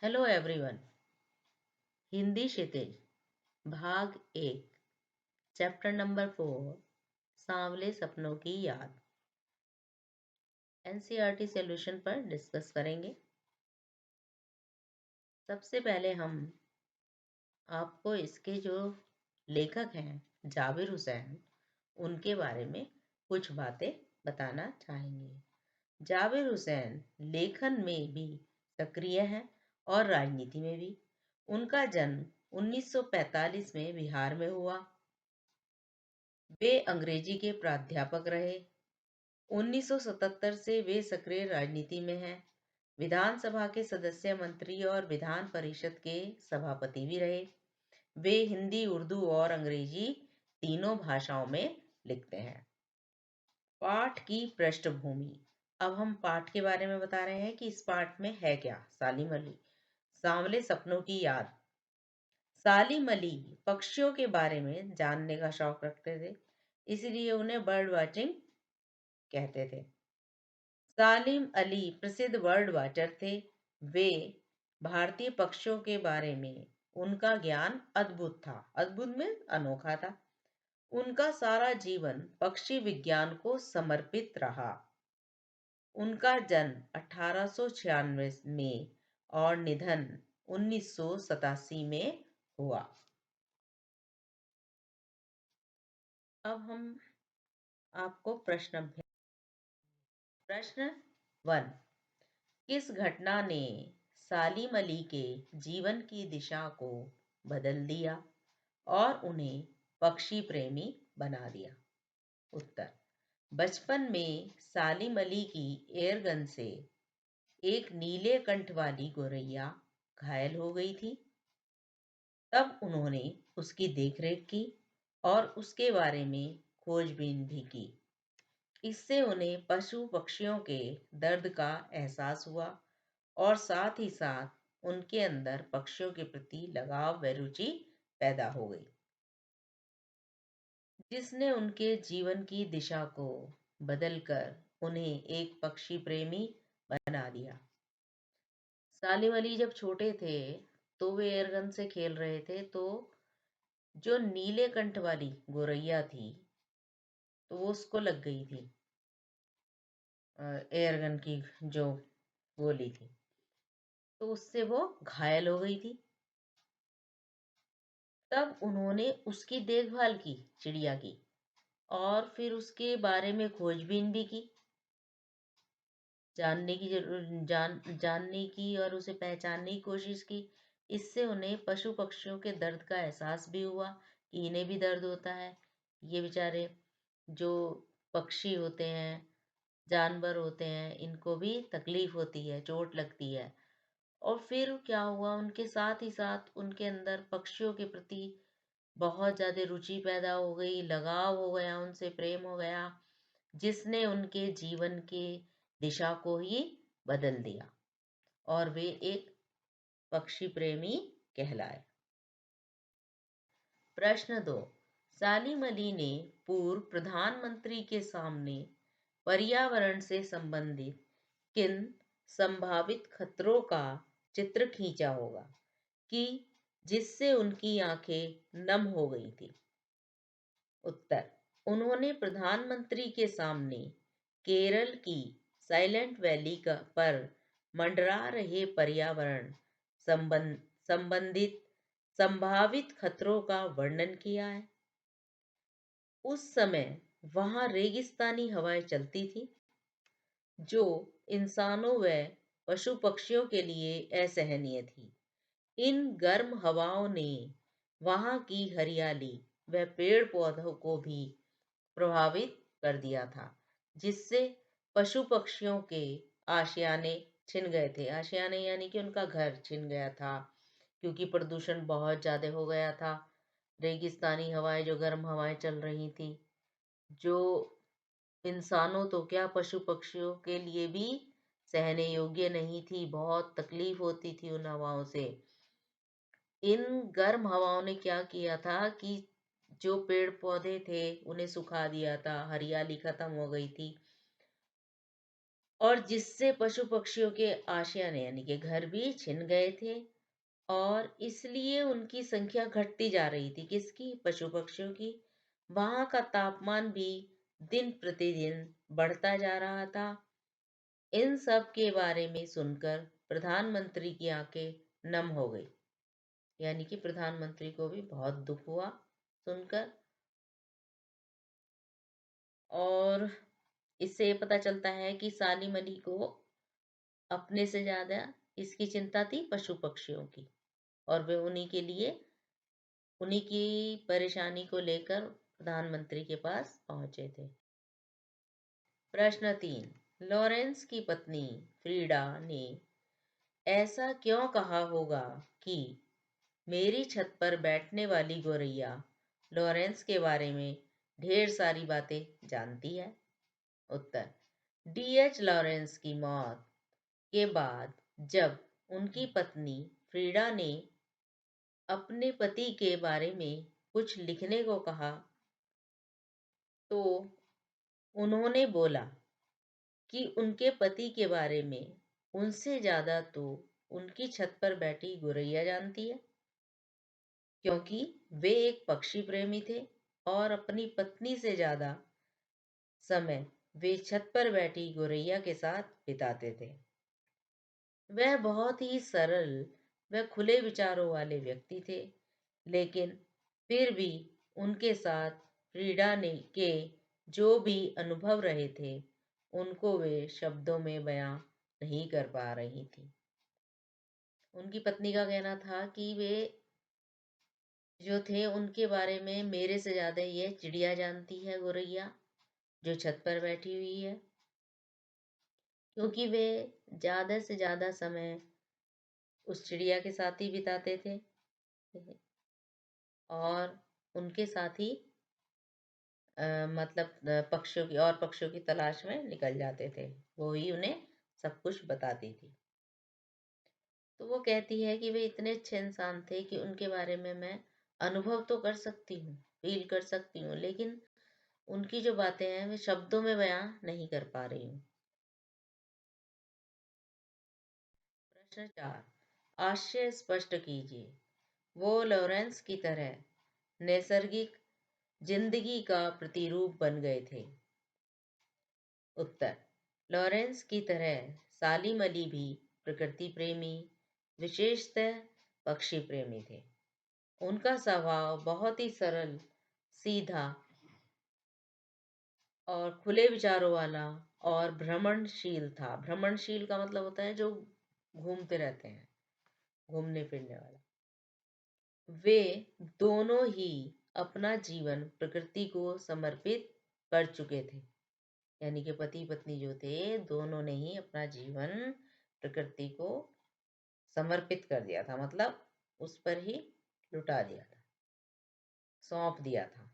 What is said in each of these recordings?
Hello everyone. Hindi क्षितिज भाग 1 chapter number 4 सांवले सपनों की याद एनसीईआरटी सॉल्यूशन पर डिस्कस करेंगे। सबसे पहले हम आपको इसके जो लेखक हैं जाबिर हुसैन उनके बारे में कुछ बातें बताना चाहेंगे। जाबिर हुसैन लेखन में भी सक्रिय हैं और राजनीति में भी। उनका जन्म 1945 में बिहार में हुआ। वे अंग्रेजी के प्राध्यापक रहे। 1977 से वे सक्रिय राजनीति में हैं। विधानसभा के सदस्य, मंत्री और विधान परिषद के सभापति भी रहे। वे हिंदी, उर्दू और अंग्रेजी तीनों भाषाओं में लिखते हैं। पाठ की पृष्ठभूमि। अब हम पाठ के बारे में बता रहे हैं कि इस पाठ में है क्या। सालिम अली, सांवले सपनों की याद। सालिम अली पक्षियों के बारे में जानने का शौक रखते थे, इसलिए उन्हें बर्ड वाचिंग कहते थे। सालिम अली प्रसिद्ध बर्ड वाचर थे। वे भारतीय पक्षियों के बारे में उनका ज्ञान अद्भुत था। अद्भुत में अनोखा था। उनका सारा जीवन पक्षी विज्ञान को समर्पित रहा। उनका जन्म 1896 में और निधन 1987 में हुआ। अब हम आपको प्रश्न 1। किस घटना ने सालिम अली के जीवन की दिशा को बदल दिया और उन्हें पक्षी प्रेमी बना दिया? उत्तर। बचपन में सालिम अली की एयरगन से एक नीले कंठ वाली गोरैया घायल हो गई थी। तब उन्होंने उसकी देखरेख की और उसके बारे में खोजबीन भी की। इससे उन्हें पशु पक्षियों के दर्द का एहसास हुआ और साथ ही साथ उनके अंदर पक्षियों के प्रति लगाव व रुचि पैदा हो गई, जिसने उनके जीवन की दिशा को बदलकर उन्हें एक पक्षी प्रेमी बना दिया। सालिम अली जब छोटे थे तो वे एयरगन से खेल रहे थे, तो जो नीले कंठ वाली गोरैया थी तो वो उसको लग गई थी। एयरगन की जो गोली थी तो उससे वो घायल हो गई थी। तब उन्होंने उसकी देखभाल की, चिड़िया की, और फिर उसके बारे में खोजबीन भी की, जानने की और उसे पहचानने की कोशिश की। इससे उन्हें पशु पक्षियों के दर्द का एहसास भी हुआ कि इन्हें भी दर्द होता है। ये बेचारे जो पक्षी होते हैं, जानवर होते हैं, इनको भी तकलीफ होती है, चोट लगती है। और फिर क्या हुआ, उनके साथ ही साथ उनके अंदर पक्षियों के प्रति बहुत ज़्यादा रुचि पैदा हो गई, लगाव हो गया, उनसे प्रेम हो गया, जिसने उनके जीवन के दिशा को ही बदल दिया और वे एक पक्षी प्रेमी कहलाए। प्रश्न 2। सालिम अली ने पूर्व प्रधानमंत्री के सामने पर्यावरण से संबंधित किन संभावित खतरों का चित्र खींचा होगा कि जिससे उनकी आंखें नम हो गई थी? उत्तर। उन्होंने प्रधानमंत्री के सामने केरल की साइलेंट वैली पर मंडरा रहे पर्यावरण संबंधित संभावित खतरों का वर्णन किया है। उस समय वहां रेगिस्तानी हवाएं चलती थी, जो इंसानों व पशु पक्षियों के लिए असहनीय थी। इन गर्म हवाओं ने वहां की हरियाली व पेड़ पौधों को भी प्रभावित कर दिया था, जिससे पशु पक्षियों के आशियाने छिन गए थे। आशियाने यानी कि उनका घर छिन गया था, क्योंकि प्रदूषण बहुत ज्यादा हो गया था। रेगिस्तानी हवाएं, जो गर्म हवाएं चल रही थी, जो इंसानों तो क्या, पशु पक्षियों के लिए भी सहने योग्य नहीं थी। बहुत तकलीफ होती थी उन हवाओं से। इन गर्म हवाओं ने क्या किया था कि जो पेड़ पौधे थे उन्हें सुखा दिया था, हरियाली खत्म हो गई थी। और जिससे पशु पक्षियों के आशियाने यानी कि घर भी छिन गए थे और इसलिए उनकी संख्या घटती जा रही थी। किसकी? पशु पक्षियों की। वहां का तापमान भी दिन प्रतिदिन बढ़ता जा रहा था। इन सब के बारे में सुनकर प्रधानमंत्री की आंखें नम हो गई। यानी कि प्रधानमंत्री को भी बहुत दुख हुआ सुनकर। और इससे ये पता चलता है कि सालिम अली को अपने से ज्यादा इसकी चिंता थी पशु पक्षियों की, और वे उन्हीं की परेशानी को लेकर प्रधानमंत्री के पास पहुंचे थे। प्रश्न 3। लॉरेंस की पत्नी फ्रीडा ने ऐसा क्यों कहा होगा कि मेरी छत पर बैठने वाली गोरैया लॉरेंस के बारे में ढेर सारी बातें जानती है? उत्तर। डीएच लॉरेंस की मौत के बाद जब उनकी पत्नी फ्रीडा ने अपने पति के बारे में कुछ लिखने को कहा तो उन्होंने बोला कि उनके पति के बारे में उनसे ज्यादा तो उनकी छत पर बैठी गुरैया जानती है, क्योंकि वे एक पक्षी प्रेमी थे और अपनी पत्नी से ज्यादा समय वे छत पर बैठी गुरैया के साथ बिताते थे। वह बहुत ही सरल व खुले विचारों वाले व्यक्ति थे, लेकिन फिर भी उनके साथ फ्रीडा ने के जो भी अनुभव रहे थे उनको वे शब्दों में बयां नहीं कर पा रही थी। उनकी पत्नी का कहना था कि वे जो थे उनके बारे में मेरे से ज्यादा ये चिड़िया जानती है, गोरैया जो छत पर बैठी हुई है, क्योंकि वे ज्यादा से ज्यादा समय उस चिड़िया के साथ ही बिताते थे और उनके साथ ही मतलब पक्षियों की तलाश में निकल जाते थे। वो ही उन्हें सब कुछ बताती थी। तो वो कहती है कि वे इतने अच्छे इंसान थे कि उनके बारे में मैं अनुभव तो कर सकती हूँ, फील कर सकती हूँ, लेकिन उनकी जो बातें हैं वे शब्दों में बयां नहीं कर पा रही हूँ। प्रश्न 4। आशय स्पष्ट कीजिए। वो लॉरेंस की तरह नैसर्गिक जिंदगी का प्रतिरूप बन गए थे? उत्तर। लॉरेंस की तरह सालिम अली भी प्रकृति प्रेमी, विशेषतः पक्षी प्रेमी थे। उनका स्वभाव बहुत ही सरल, सीधा और खुले विचारों वाला और भ्रमणशील था। भ्रमणशील का मतलब होता है जो घूमते रहते हैं, घूमने फिरने वाला। वे दोनों ही अपना जीवन प्रकृति को समर्पित कर चुके थे। यानी कि पति पत्नी जो थे दोनों ने ही अपना जीवन प्रकृति को समर्पित कर दिया था, मतलब उस पर ही लुटा दिया था, सौंप दिया था।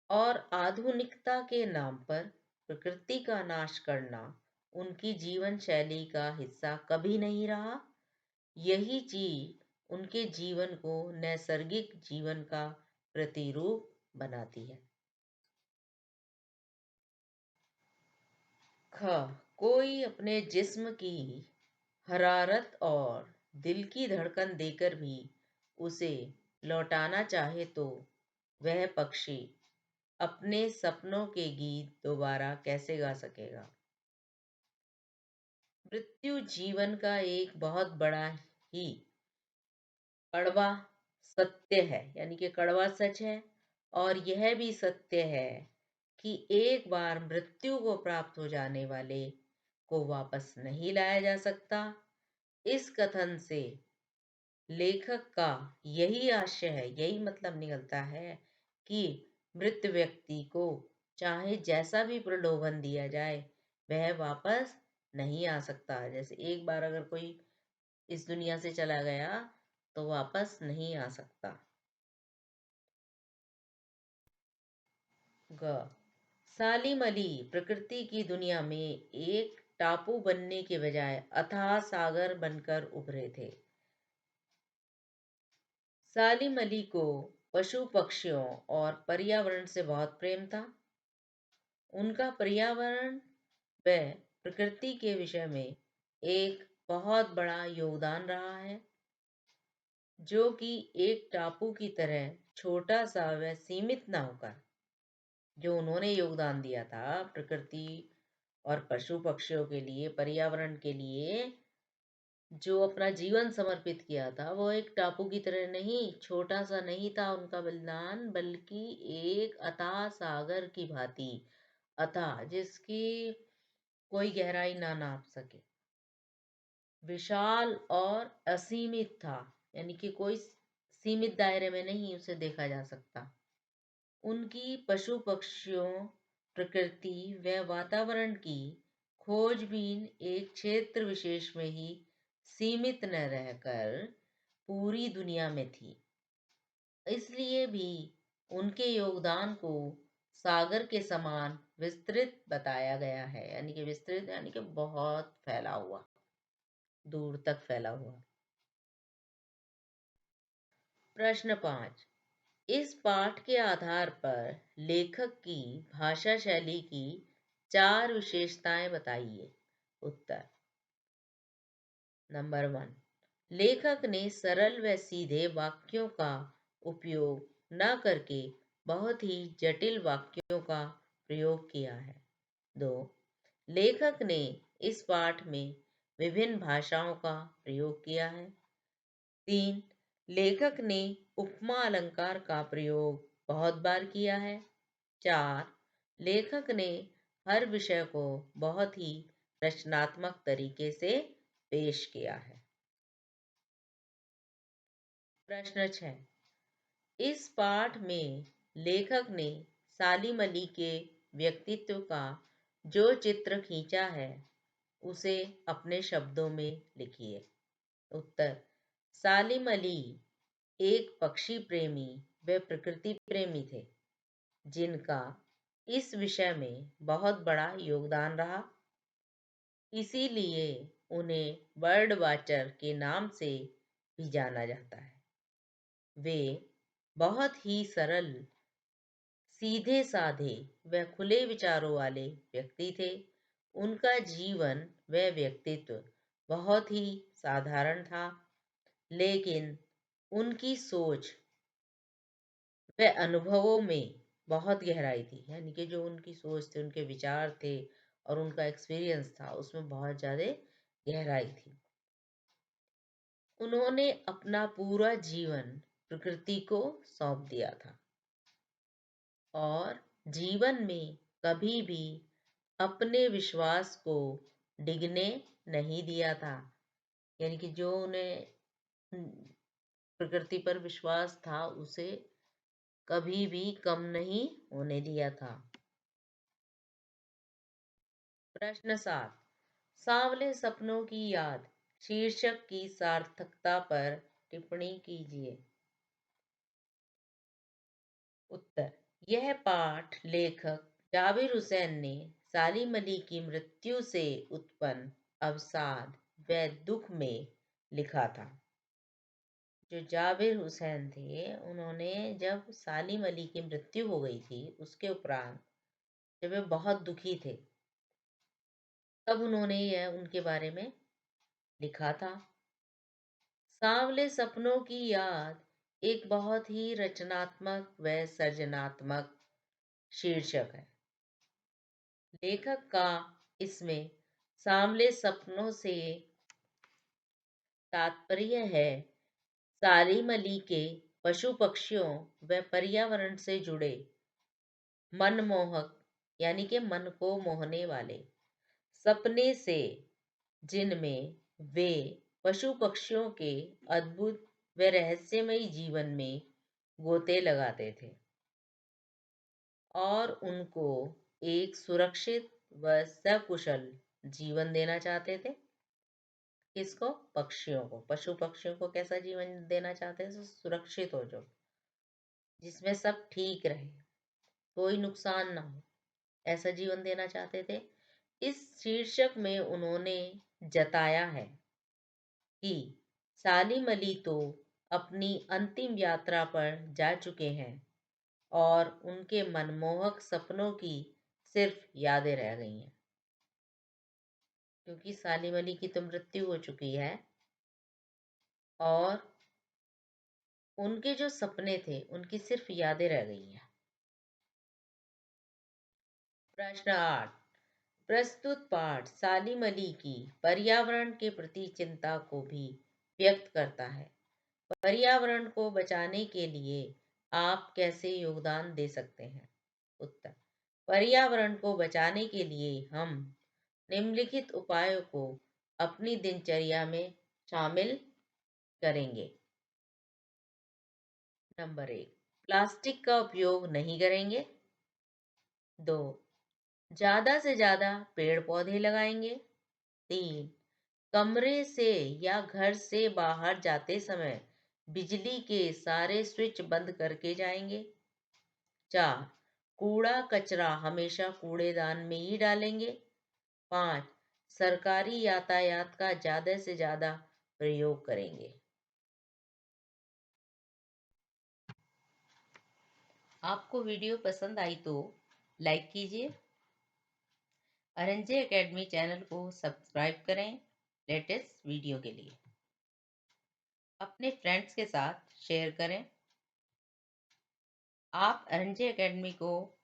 और आधुनिकता के नाम पर प्रकृति का नाश करना उनकी जीवन शैली का हिस्सा कभी नहीं रहा। यही चीज उनके जीवन को नैसर्गिक जीवन का प्रतिरूप बनाती है। ख। कोई अपने जिस्म की हरारत और दिल की धड़कन देकर भी उसे लौटाना चाहे तो वह पक्षी अपने सपनों के गीत दोबारा कैसे गा सकेगा? मृत्यु जीवन का एक बहुत बड़ा ही कड़वा सत्य है, यानी कि कड़वा सच है। और यह भी सत्य है कि एक बार मृत्यु को प्राप्त हो जाने वाले को वापस नहीं लाया जा सकता। इस कथन से लेखक का यही आशय है, यही मतलब निकलता है कि मृत व्यक्ति को चाहे जैसा भी प्रलोभन दिया जाए वह वापस नहीं आ सकता। जैसे एक बार अगर कोई इस दुनिया से चला गया तो वापस नहीं आ सकता। ग। सालिम अली प्रकृति की दुनिया में एक टापू बनने के बजाय अथाह सागर बनकर उभरे थे। सालिम अली को पशु पक्षियों और पर्यावरण से बहुत प्रेम था। उनका पर्यावरण व प्रकृति के विषय में एक बहुत बड़ा योगदान रहा है, जो कि एक टापू की तरह छोटा सा व सीमित न होकर जो उन्होंने योगदान दिया था प्रकृति और पशु पक्षियों के लिए, पर्यावरण के लिए, जो अपना जीवन समर्पित किया था, वो एक टापू की तरह नहीं, छोटा सा नहीं था उनका बलिदान, बल्कि एक अथाह सागर की भांति, अथाह जिसकी कोई गहराई ना नाप सके, विशाल और असीमित था, यानी कि कोई सीमित दायरे में नहीं उसे देखा जा सकता। उनकी पशु पक्षियों, प्रकृति व वातावरण की खोजबीन एक क्षेत्र विशेष में ही सीमित न रहकर पूरी दुनिया में थी। इसलिए भी उनके योगदान को सागर के समान विस्तृत बताया गया है, यानी कि विस्तृत यानी कि बहुत फैला हुआ, दूर तक फैला हुआ। प्रश्न 5। इस पाठ के आधार पर लेखक की भाषा शैली की 4 विशेषताएं बताइए। उत्तर। नंबर 1। लेखक ने सरल व सीधे वाक्यों का उपयोग न करके बहुत ही जटिल वाक्यों का प्रयोग किया है। 2। लेखक ने इस पाठ में विभिन्न भाषाओं का प्रयोग किया है। 3। लेखक ने उपमा अलंकार का प्रयोग बहुत बार किया है। 4। लेखक ने हर विषय को बहुत ही रचनात्मक तरीके से पेश किया है। प्रश्न 6। इस पाठ में लेखक ने सालिम अली के व्यक्तित्व का जो चित्र खींचा है, उसे अपने शब्दों में लिखिए। उत्तर। सालिम अली एक पक्षी प्रेमी व प्रकृति प्रेमी थे, जिनका इस विषय में बहुत बड़ा योगदान रहा। इसीलिए उन्हें बर्ड वाचर के नाम से भी जाना जाता है। वे बहुत ही सरल, सीधे साधे व खुले विचारों वाले व्यक्ति थे। उनका जीवन व व्यक्तित्व बहुत ही साधारण था, लेकिन उनकी सोच व अनुभवों में बहुत गहराई थी, यानी कि जो उनकी सोच थी, उनके विचार थे और उनका एक्सपीरियंस था, उसमें बहुत ज़्यादा गहराई थी। उन्होंने अपना पूरा जीवन प्रकृति को सौंप दिया था और जीवन में कभी भी अपने विश्वास को डिगने नहीं दिया था, यानी कि जो उन्हें प्रकृति पर विश्वास था, उसे कभी भी कम नहीं होने दिया था। प्रश्न 7। सांवले सपनों की याद शीर्षक की सार्थकता पर टिप्पणी कीजिए। उत्तर। यह पाठ लेखक जाबिर हुसैन ने सालिम अली की मृत्यु से उत्पन्न अवसाद व दुख में लिखा था। जो जाबिर हुसैन थे, उन्होंने जब सालिम अली की मृत्यु हो गई थी, उसके उपरांत जब वे बहुत दुखी थे, तब उन्होंने यह उनके बारे में लिखा था। सांवले सपनों की याद एक बहुत ही रचनात्मक व सृजनात्मक शीर्षक है। लेखक का इसमें सांवले सपनों से तात्पर्य है सालिम अली के पशु पक्षियों व पर्यावरण से जुड़े मनमोहक, यानी कि मन को मोहने वाले सपने से, जिनमें वे पशु पक्षियों के अद्भुत व रहस्यमयी जीवन में गोते लगाते थे और उनको एक सुरक्षित व सकुशल जीवन देना चाहते थे। किसको? पक्षियों को। पशु पक्षियों को कैसा जीवन देना चाहते थे? सुरक्षित हो, जो जिसमें सब ठीक रहे, कोई नुकसान ना हो, ऐसा जीवन देना चाहते थे। इस शीर्षक में उन्होंने जताया है कि सालिम अली तो अपनी अंतिम यात्रा पर जा चुके हैं और उनके मनमोहक सपनों की सिर्फ यादें रह गई हैं। क्योंकि सालिम अली की तो मृत्यु हो चुकी है और उनके जो सपने थे उनकी सिर्फ यादें रह गई हैं। प्रश्न 8। प्रस्तुत पाठ सालिम अली की पर्यावरण के प्रति चिंता को भी व्यक्त करता है। पर्यावरण को बचाने के लिए आप कैसे योगदान दे सकते हैं? उत्तर। पर्यावरण को बचाने के लिए हम निम्नलिखित उपायों को अपनी दिनचर्या में शामिल करेंगे। नंबर 1, प्लास्टिक का उपयोग नहीं करेंगे। 2, ज्यादा से ज्यादा पेड़ पौधे लगाएंगे। 3, कमरे से या घर से बाहर जाते समय बिजली के सारे स्विच बंद करके जाएंगे। 4, कूड़ा कचरा हमेशा कूड़ेदान में ही डालेंगे। 5, सरकारी यातायात का ज्यादा से ज्यादा प्रयोग करेंगे। आपको वीडियो पसंद आई तो लाइक कीजिए, अरंजे एकेडमी चैनल को सब्सक्राइब करें लेटेस्ट वीडियो के लिए। अपने फ्रेंड्स के साथ शेयर करें। आप अरंजे एकेडमी को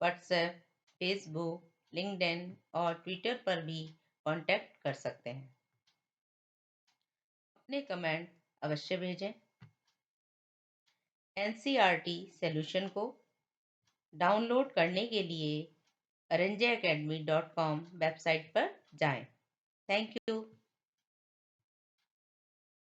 व्हाट्सएप, फेसबुक, लिंक्डइन और ट्विटर पर भी कांटेक्ट कर सकते हैं। अपने कमेंट अवश्य भेजें। एनसीईआरटी सॉल्यूशन को डाउनलोड करने के लिए aranjaacademy.com वेबसाइट पर जाएं। Thank you.